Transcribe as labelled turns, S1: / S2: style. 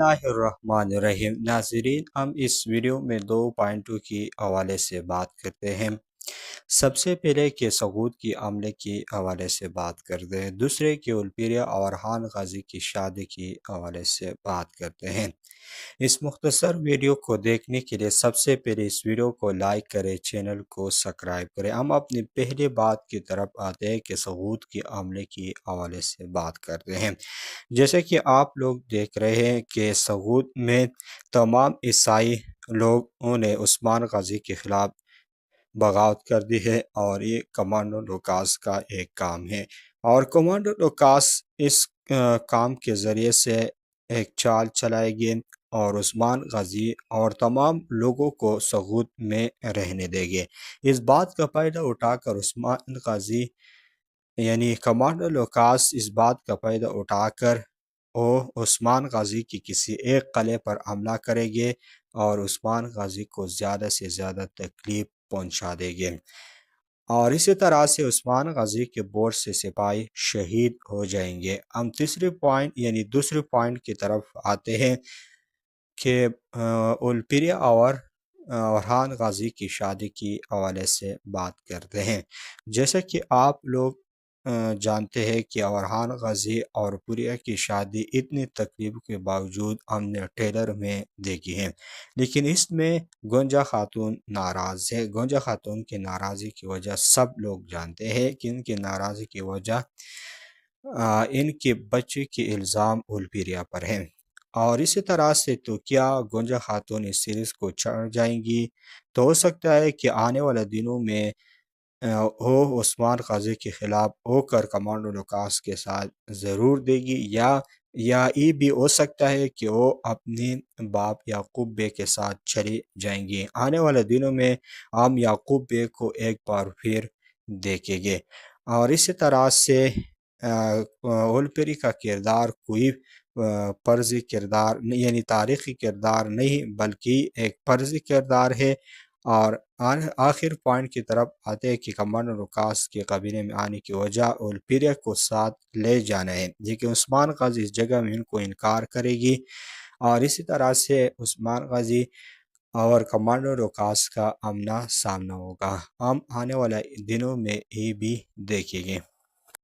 S1: बिस्मिल्लाहिर्रहमानिर्रहीम। नाज़रीन, हम इस वीडियो में दो पॉइंटों की हवाले से बात करते हैं। सबसे पहले के सऊद की हमले के हवाले से बात करते हैं, दूसरे के उलपिरिया और हान गाजी की शादी की हवाले से बात करते हैं। इस मुख्तसर वीडियो को देखने के लिए सबसे पहले इस वीडियो को लाइक करें, चैनल को सब्सक्राइब करें। हम अपनी पहली बात की तरफ आते हैं कि सऊद के हमले की हवाले से बात करते हैं। जैसे कि आप लोग देख रहे हैं कि सऊद में तमाम ईसाई लोगों ने उस्मान गाजी के ख़िलाफ़ बगावत कर दी है और ये कमांडो लूकास का एक काम है। और कमांडो लूकास इस काम के ज़रिए से एक चाल चलाएंगे और उस्मान गाजी और तमाम लोगों को सऊद में रहने देंगे। इस बात का फ़ायदा उठाकर उस्मान गाजी यानी कमांडो लूकास इस बात का फ़ायदा उठाकर वो उस्मान गाजी की किसी एक किले पर हमला करेंगे और उस्मान गाजी को ज़्यादा से ज़्यादा तकलीफ़ पहुंचा देंगे। और इसी तरह से उस्मान गाजी के बहुत से सिपाही शहीद हो जाएंगे। हम तीसरे पॉइंट यानी दूसरे पॉइंट की तरफ आते हैं कि उलपिरिया और हान गाजी की शादी की हवाले से बात करते हैं। जैसे कि आप लोग जानते हैं कि अरहान गाजी और पुरिया की शादी इतनी तकलीफ के बावजूद हमने ट्रेलर में देखी है, लेकिन इसमें गोंजा खातून नाराज़ है। गोंजा खातून की नाराज़गी की वजह सब लोग जानते हैं कि इनकी नाराज़गी की वजह इनके बच्चे के इल्ज़ाम उलपिरिया पर हैं। और इसी तरह से तो क्या गोंजा खातून इस सीरीज़ को चढ़ जाएंगी, तो हो सकता है कि आने वाले दिनों में वो उस्मान गाजी के ख़िलाफ़ होकर कमांडो लूकास के साथ ज़रूर देगी, या ये भी हो सकता है कि वो अपने बाप याकूब बे के साथ चली जाएंगी। आने वाले दिनों में हम याकूब बे को एक बार फिर देखेंगे। और इसी तरह से ओलपेरी का किरदार कोई फर्जी किरदार यानी तारीख़ी किरदार नहीं, बल्कि एक फर्जी किरदार है। और आखिर पॉइंट की तरफ आते हैं कि कमांडो लूकास के कबीले में आने की वजह ओलपिरिया को साथ ले जाना है, लेकिन उस्मान गाजी इस जगह में इनको इनकार करेगी। और इसी तरह से उस्मान गाजी और कमांडो लूकास का आमना सामना होगा। हम आने वाले दिनों में ये भी देखेंगे।